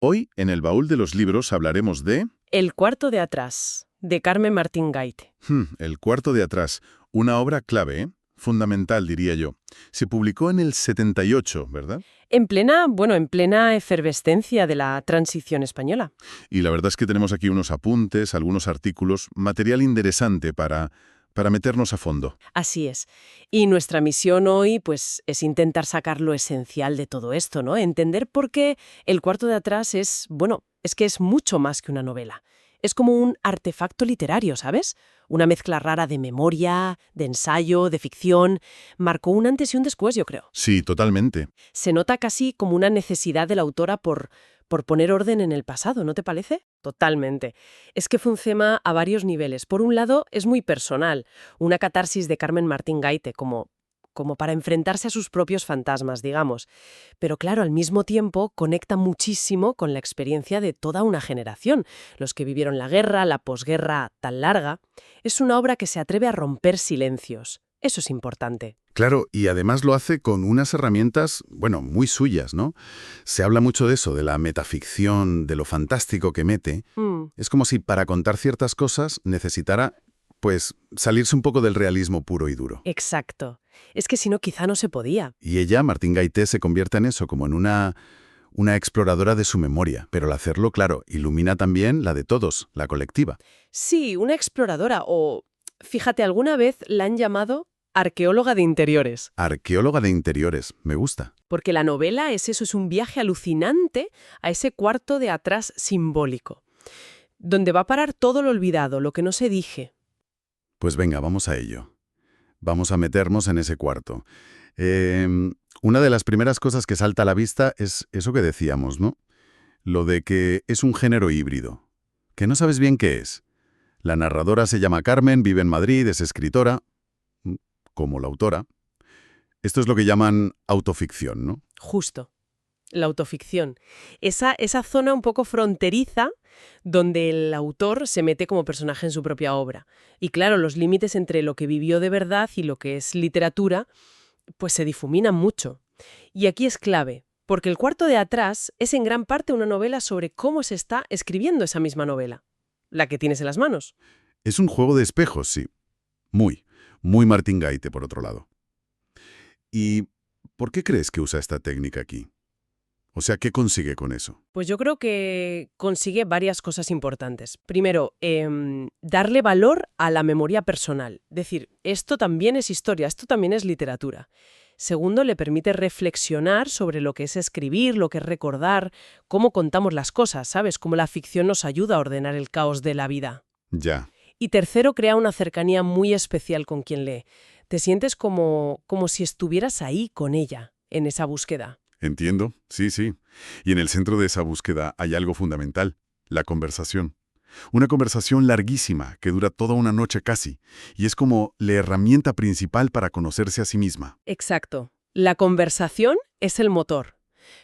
Hoy, en el baúl de los libros, hablaremos de... El cuarto de atrás, de Carmen Martín Gaite. El cuarto de atrás, una obra clave, ¿eh? Fundamental, diría yo. Se publicó en el 78, ¿verdad? En plena efervescencia de la transición española. Y la verdad es que tenemos aquí unos apuntes, algunos artículos, material interesante para meternos a fondo. Así es. Y nuestra misión hoy, pues, es intentar sacar lo esencial de todo esto, ¿no? Entender por qué el cuarto de atrás es que es mucho más que una novela. Es como un artefacto literario, ¿sabes? Una mezcla rara de memoria, de ensayo, de ficción. Marcó un antes y un después, yo creo. Sí, totalmente. Se nota casi como una necesidad de la autora por poner orden en el pasado, ¿no te parece? Totalmente. Es que funciona a varios niveles. Por un lado, es muy personal, una catarsis de Carmen Martín Gaite, como para enfrentarse a sus propios fantasmas, digamos. Pero claro, al mismo tiempo conecta muchísimo con la experiencia de toda una generación, los que vivieron la guerra, la posguerra tan larga. Es una obra que se atreve a romper silencios. Eso es importante. Claro, y además lo hace con unas herramientas, bueno, muy suyas, ¿no? Se habla mucho de eso, de la metaficción, de lo fantástico que mete. Es como si para contar ciertas cosas necesitara, pues, salirse un poco del realismo puro y duro. Exacto. Es que si no, quizá no se podía. Y ella, Martín Gaité, se convierte en eso, como en una exploradora de su memoria. Pero al hacerlo, claro, ilumina también la de todos, la colectiva. Sí, una exploradora o, fíjate, alguna vez la han llamado arqueóloga de interiores. Arqueóloga de interiores, me gusta. Porque la novela es eso, es un viaje alucinante a ese cuarto de atrás simbólico, donde va a parar todo lo olvidado, lo que no se dije. Pues venga, vamos a ello. Vamos a meternos en ese cuarto. Una de las primeras cosas que salta a la vista es eso que decíamos, ¿no? Lo de que es un género híbrido, que no sabes bien qué es. La narradora se llama Carmen, vive en Madrid, es escritora, como la autora. Esto es lo que llaman autoficción, ¿no? Justo, la autoficción. Esa zona un poco fronteriza donde el autor se mete como personaje en su propia obra. Y claro, los límites entre lo que vivió de verdad y lo que es literatura, pues se difuminan mucho. Y aquí es clave, porque El cuarto de atrás es en gran parte una novela sobre cómo se está escribiendo esa misma novela, la que tienes en las manos. Es un juego de espejos, sí. Muy Martín Gaite, por otro lado. ¿Y por qué crees que usa esta técnica aquí? O sea, ¿qué consigue con eso? Pues yo creo que consigue varias cosas importantes. Primero, darle valor a la memoria personal. Decir, esto también es historia, esto también es literatura. Segundo, le permite reflexionar sobre lo que es escribir, lo que es recordar, cómo contamos las cosas, ¿sabes? Cómo la ficción nos ayuda a ordenar el caos de la vida. Ya. Y tercero, crea una cercanía muy especial con quien lee. Te sientes como si estuvieras ahí con ella, en esa búsqueda. Entiendo, sí, sí. Y en el centro de esa búsqueda hay algo fundamental, la conversación. Una conversación larguísima, que dura toda una noche casi, y es como la herramienta principal para conocerse a sí misma. Exacto. La conversación es el motor.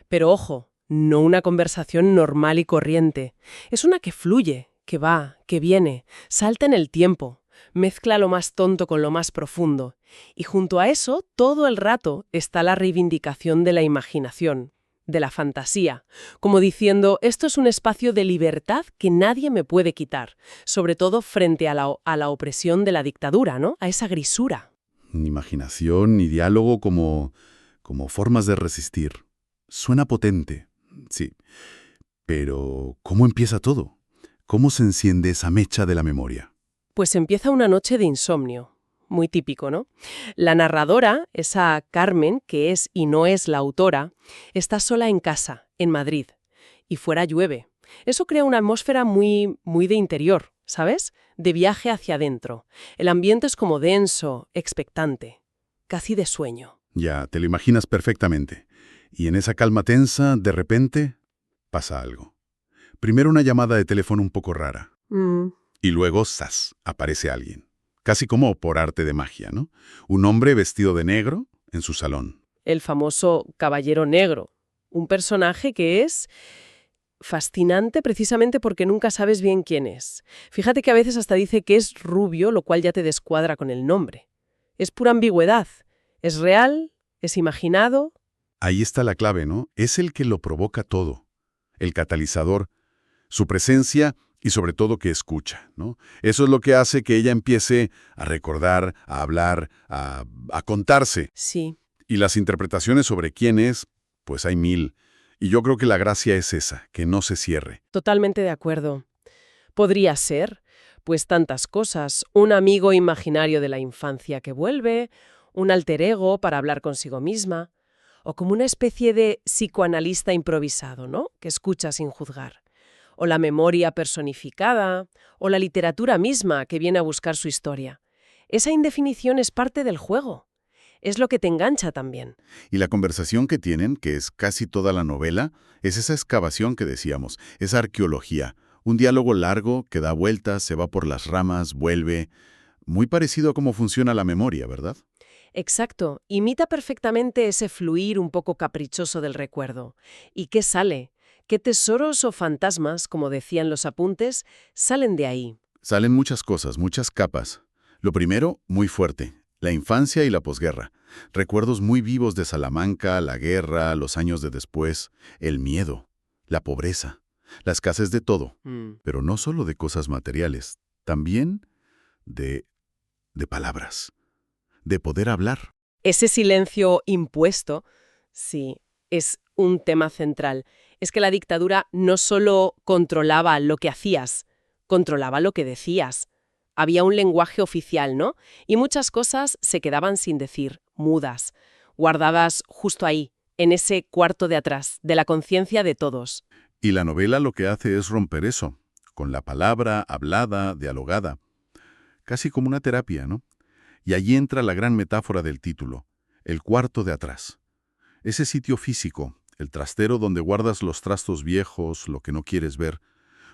Pero ojo, no una conversación normal y corriente. Es una que fluye, que va, que viene, salta en el tiempo, mezcla lo más tonto con lo más profundo. Y junto a eso, todo el rato está la reivindicación de la imaginación, de la fantasía, como diciendo, esto es un espacio de libertad que nadie me puede quitar, sobre todo frente a la opresión de la dictadura, ¿no? A esa grisura. Ni imaginación ni diálogo como formas de resistir. Suena potente, sí. Pero, ¿cómo empieza todo? ¿Cómo se enciende esa mecha de la memoria? Pues empieza una noche de insomnio. Muy típico, ¿no? La narradora, esa Carmen, que es y no es la autora, está sola en casa, en Madrid, y fuera llueve. Eso crea una atmósfera muy de interior, ¿sabes? De viaje hacia adentro. El ambiente es como denso, expectante, casi de sueño. Ya, te lo imaginas perfectamente. Y en esa calma tensa, de repente, pasa algo. Primero una llamada de teléfono un poco rara. Y luego, ¡zas!, aparece alguien. Casi como por arte de magia, ¿no? Un hombre vestido de negro en su salón. El famoso Caballero Negro. Un personaje que es fascinante precisamente porque nunca sabes bien quién es. Fíjate que a veces hasta dice que es rubio, lo cual ya te descuadra con el nombre. Es pura ambigüedad. ¿Es real? ¿Es imaginado? Ahí está la clave, ¿no? Es el que lo provoca todo. el catalizador, su presencia y sobre todo que escucha, ¿no? Eso es lo que hace que ella empiece a recordar, a hablar, a contarse. Sí, Y las interpretaciones sobre quién es, pues hay mil. Y yo creo que la gracia es esa, que no se cierre. totalmente de acuerdo. Podría ser, pues tantas cosas, un amigo imaginario de la infancia que vuelve, un alter ego para hablar consigo misma, o como una especie de psicoanalista improvisado, ¿no? Que escucha sin juzgar. O la memoria personificada, o la literatura misma que viene a buscar su historia. Esa indefinición es parte del juego. Es lo que te engancha también. Y la conversación que tienen, que es casi toda la novela, es esa excavación que decíamos, esa arqueología. Un diálogo largo que da vueltas, se va por las ramas, vuelve. Muy parecido a cómo funciona la memoria, ¿verdad? Exacto, imita perfectamente ese fluir un poco caprichoso del recuerdo. ¿Y qué sale? ¿Qué tesoros o fantasmas, como decían los apuntes, salen de ahí? Salen muchas cosas, muchas capas. Lo primero, muy fuerte, la infancia y la posguerra. Recuerdos muy vivos de Salamanca, la guerra, los años de después, el miedo, la pobreza, la escasez de todo. Mm. Pero no solo de cosas materiales, también de, de palabras, de poder hablar. Ese silencio impuesto, sí, es un tema central. Es que la dictadura no solo controlaba lo que hacías, controlaba lo que decías. Había un lenguaje oficial, ¿no? Y muchas cosas se quedaban sin decir, mudas, guardadas justo ahí, en ese cuarto de atrás, de la conciencia de todos. Y la novela lo que hace es romper eso, con la palabra hablada, dialogada, casi como una terapia, ¿no? Y allí entra la gran metáfora del título, el cuarto de atrás. Ese sitio físico, el trastero donde guardas los trastos viejos, lo que no quieres ver,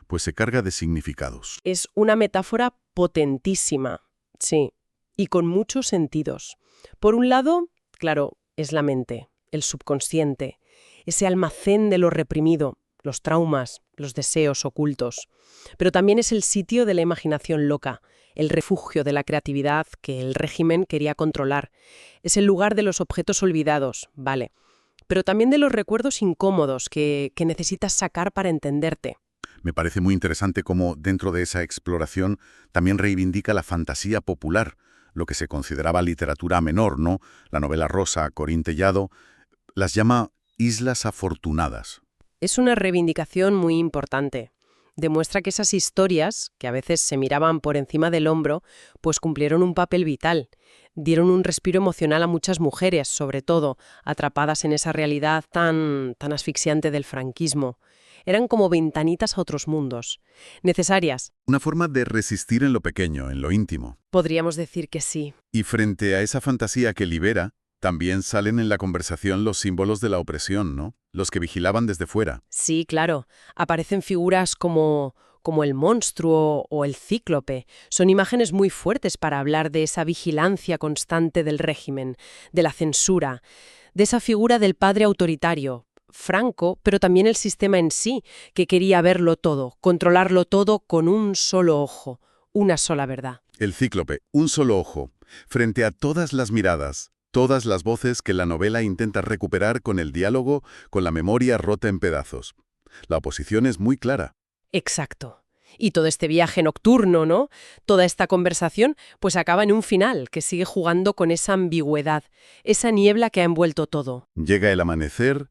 pues se carga de significados. Es una metáfora potentísima, sí, y con muchos sentidos. Por un lado, claro, es la mente, el subconsciente, ese almacén de lo reprimido, los traumas, los deseos ocultos. Pero también es el sitio de la imaginación loca, el refugio de la creatividad que el régimen quería controlar. Es el lugar de los objetos olvidados, vale, pero también de los recuerdos incómodos que necesitas sacar para entenderte. Me parece muy interesante cómo dentro de esa exploración también reivindica la fantasía popular, lo que se consideraba literatura menor, ¿no? La novela rosa, Corín Tellado, las llama islas afortunadas. Es una reivindicación muy importante. Demuestra que esas historias, que a veces se miraban por encima del hombro, pues cumplieron un papel vital. Dieron un respiro emocional a muchas mujeres, sobre todo, atrapadas en esa realidad tan asfixiante del franquismo. Eran como ventanitas a otros mundos. Necesarias. Una forma de resistir en lo pequeño, en lo íntimo. Podríamos decir que sí. Y frente a esa fantasía que libera, también salen en la conversación los símbolos de la opresión, ¿no? Los que vigilaban desde fuera. Sí, claro. Aparecen figuras como el monstruo o el cíclope. Son imágenes muy fuertes para hablar de esa vigilancia constante del régimen, de la censura, de esa figura del padre autoritario, Franco, pero también el sistema en sí, que quería verlo todo, controlarlo todo con un solo ojo, una sola verdad. El cíclope, un solo ojo, frente a todas las miradas, todas las voces que la novela intenta recuperar con el diálogo, con la memoria rota en pedazos. La oposición es muy clara. Exacto. Y todo este viaje nocturno, ¿no? Toda esta conversación, pues acaba en un final que sigue jugando con esa ambigüedad, esa niebla que ha envuelto todo. Llega el amanecer,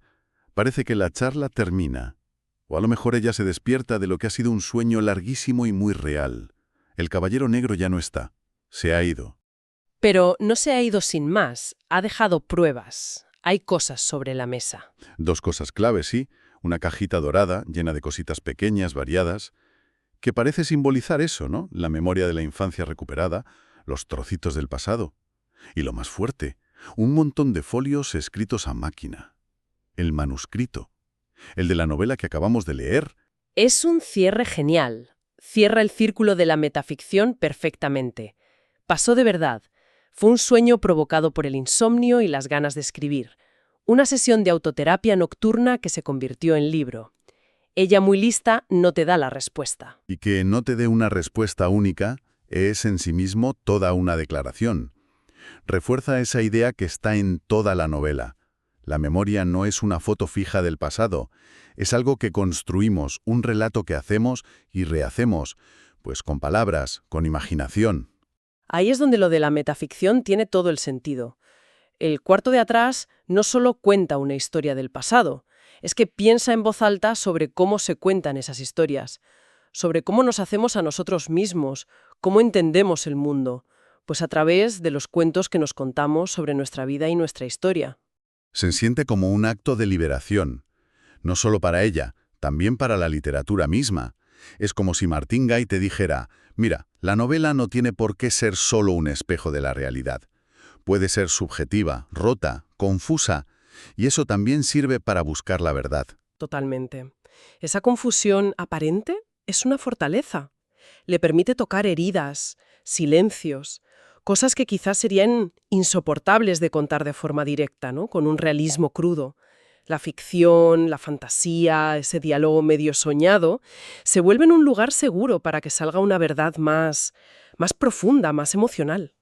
parece que la charla termina. O a lo mejor ella se despierta de lo que ha sido un sueño larguísimo y muy real. El caballero negro ya no está. Se ha ido. Pero no se ha ido sin más, ha dejado pruebas. Hay cosas sobre la mesa. Dos cosas claves, sí. Una cajita dorada, llena de cositas pequeñas, variadas, que parece simbolizar eso, ¿no? La memoria de la infancia recuperada, los trocitos del pasado. Y lo más fuerte, un montón de folios escritos a máquina. El manuscrito. El de la novela que acabamos de leer. Es un cierre genial. Cierra el círculo de la metaficción perfectamente. Pasó de verdad. Fue un sueño provocado por el insomnio y las ganas de escribir. Una sesión de autoterapia nocturna que se convirtió en libro. Ella, muy lista, no te da la respuesta. Y que no te dé una respuesta única es en sí mismo toda una declaración. Refuerza esa idea que está en toda la novela. La memoria no es una foto fija del pasado, es algo que construimos, un relato que hacemos y rehacemos, pues con palabras, con imaginación. Ahí es donde lo de la metaficción tiene todo el sentido. El cuarto de atrás no solo cuenta una historia del pasado, es que piensa en voz alta sobre cómo se cuentan esas historias, sobre cómo nos hacemos a nosotros mismos, cómo entendemos el mundo, pues a través de los cuentos que nos contamos sobre nuestra vida y nuestra historia. Se siente como un acto de liberación, no solo para ella, también para la literatura misma. Es como si Martín Gay te dijera, mira, la novela no tiene por qué ser solo un espejo de la realidad. Puede ser subjetiva, rota, confusa, y eso también sirve para buscar la verdad. Totalmente. Esa confusión aparente es una fortaleza. Le permite tocar heridas, silencios, cosas que quizás serían insoportables de contar de forma directa, ¿no? Con un realismo crudo. La ficción, la fantasía, ese diálogo medio soñado, se vuelven un lugar seguro para que salga una verdad más profunda, más emocional.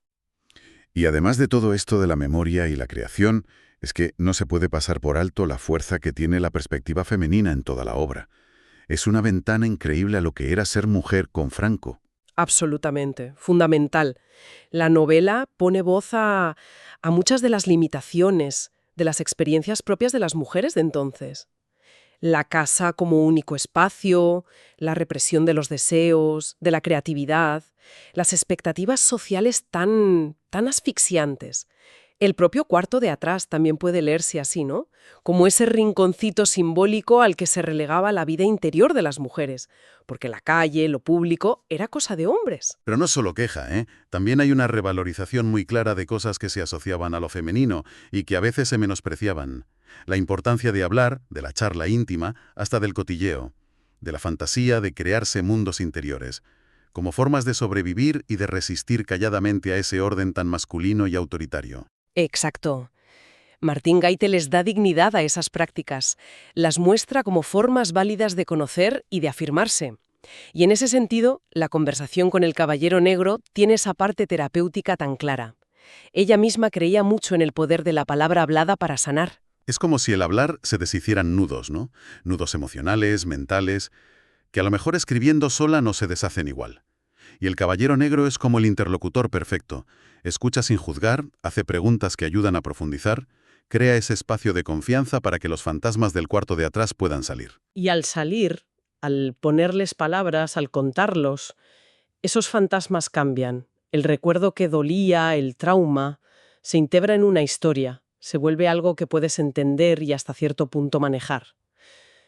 Y además de todo esto de la memoria y la creación, es que no se puede pasar por alto la fuerza que tiene la perspectiva femenina en toda la obra. Es una ventana increíble a lo que era ser mujer con Franco. Absolutamente, fundamental. La novela pone voz a muchas de las limitaciones, de las experiencias propias de las mujeres de entonces. La casa como único espacio, la represión de los deseos, de la creatividad, las expectativas sociales tan asfixiantes. El propio cuarto de atrás también puede leerse así, ¿no? Como ese rinconcito simbólico al que se relegaba la vida interior de las mujeres, porque la calle, lo público, era cosa de hombres. Pero no es solo queja, ¿eh? También hay una revalorización muy clara de cosas que se asociaban a lo femenino y que a veces se menospreciaban. La importancia de hablar, de la charla íntima, hasta del cotilleo, de la fantasía de crearse mundos interiores, como formas de sobrevivir y de resistir calladamente a ese orden tan masculino y autoritario. Exacto. Martín Gaite les da dignidad a esas prácticas, las muestra como formas válidas de conocer y de afirmarse. Y en ese sentido, la conversación con el Caballero Negro tiene esa parte terapéutica tan clara. Ella misma creía mucho en el poder de la palabra hablada para sanar. Es como si el hablar se deshicieran nudos, ¿no? Nudos emocionales, mentales, que a lo mejor escribiendo sola no se deshacen igual. Y el Caballero Negro es como el interlocutor perfecto. Escucha sin juzgar, hace preguntas que ayudan a profundizar, crea ese espacio de confianza para que los fantasmas del cuarto de atrás puedan salir. Y al salir, al ponerles palabras, al contarlos, esos fantasmas cambian. El recuerdo que dolía, el trauma, se integra en una historia, se vuelve algo que puedes entender y hasta cierto punto manejar.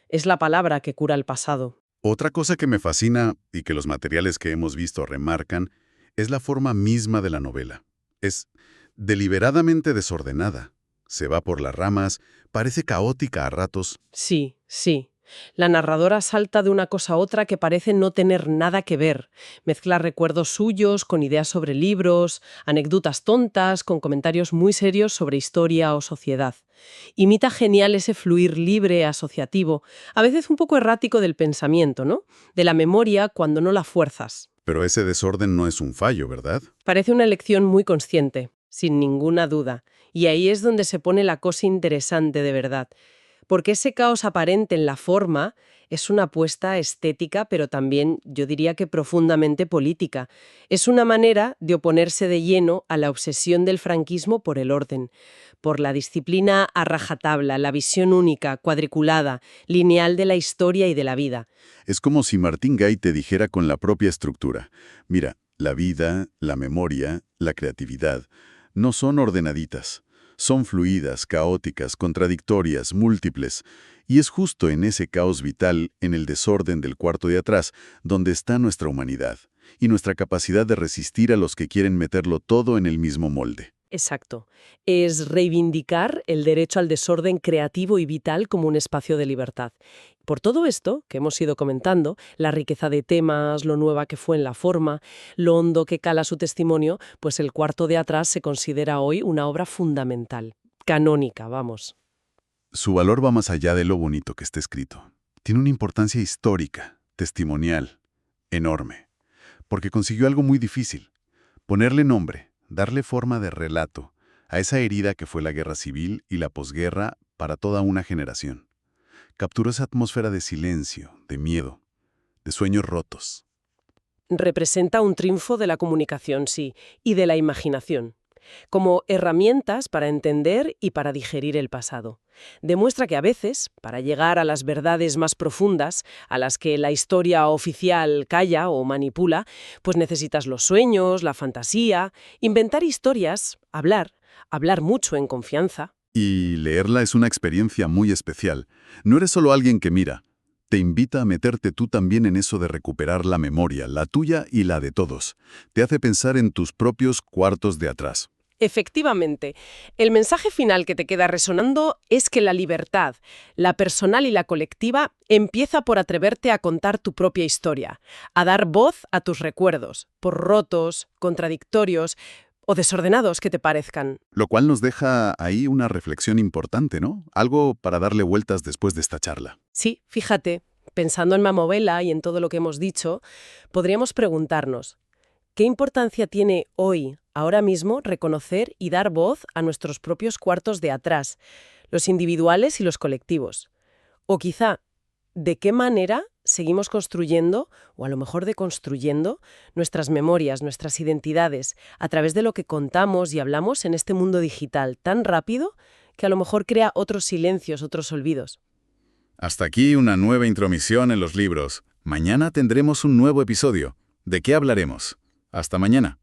Es la palabra que cura el pasado. Otra cosa que me fascina y que los materiales que hemos visto remarcan es la forma misma de la novela. Es deliberadamente desordenada. Se va por las ramas, parece caótica a ratos. Sí, sí. La narradora salta de una cosa a otra que parece no tener nada que ver. Mezcla recuerdos suyos con ideas sobre libros, anécdotas tontas, con comentarios muy serios sobre historia o sociedad. Imita genial ese fluir libre, asociativo, a veces un poco errático del pensamiento, ¿no? De la memoria cuando no la fuerzas. Pero ese desorden no es un fallo, ¿verdad? Parece una elección muy consciente, sin ninguna duda. Y ahí es donde se pone la cosa interesante de verdad. Porque ese caos aparente en la forma es una apuesta estética, pero también yo diría que profundamente política. Es una manera de oponerse de lleno a la obsesión del franquismo por el orden, por la disciplina a rajatabla, la visión única, cuadriculada, lineal de la historia y de la vida. Es como si Martín Gay te dijera con la propia estructura. Mira, la vida, la memoria, la creatividad, no son ordenaditas. Son fluidas, caóticas, contradictorias, múltiples, y es justo en ese caos vital, en el desorden del cuarto de atrás, donde está nuestra humanidad y nuestra capacidad de resistir a los que quieren meterlo todo en el mismo molde. Exacto. Es reivindicar el derecho al desorden creativo y vital como un espacio de libertad. Por todo esto que hemos ido comentando, la riqueza de temas, lo nueva que fue en la forma, lo hondo que cala su testimonio, pues el cuarto de atrás se considera hoy una obra fundamental, canónica, vamos. Su valor va más allá de lo bonito que está escrito. Tiene una importancia histórica, testimonial, enorme, porque consiguió algo muy difícil: ponerle nombre, darle forma de relato a esa herida que fue la guerra civil y la posguerra para toda una generación. Capturó esa atmósfera de silencio, de miedo, de sueños rotos. Representa un triunfo de la comunicación, sí, y de la imaginación, como herramientas para entender y para digerir el pasado. Demuestra que a veces, para llegar a las verdades más profundas, a las que la historia oficial calla o manipula, pues necesitas los sueños, la fantasía, inventar historias, hablar mucho en confianza. Y leerla es una experiencia muy especial. No eres solo alguien que mira. Te invita a meterte tú también en eso de recuperar la memoria, la tuya y la de todos. Te hace pensar en tus propios cuartos de atrás. Efectivamente, el mensaje final que te queda resonando es que la libertad, la personal y la colectiva, empieza por atreverte a contar tu propia historia, a dar voz a tus recuerdos, por rotos, contradictorios o desordenados que te parezcan. Lo cual nos deja ahí una reflexión importante, ¿no? Algo para darle vueltas después de esta charla. Sí, fíjate, pensando en Mamovela y en todo lo que hemos dicho, podríamos preguntarnos, ¿qué importancia tiene hoy, ahora mismo, reconocer y dar voz a nuestros propios cuartos de atrás, los individuales y los colectivos? O quizá, ¿de qué manera seguimos construyendo, o a lo mejor deconstruyendo, nuestras memorias, nuestras identidades, a través de lo que contamos y hablamos en este mundo digital tan rápido que a lo mejor crea otros silencios, otros olvidos? Hasta aquí una nueva intromisión en los libros. Mañana tendremos un nuevo episodio. ¿De qué hablaremos? Hasta mañana.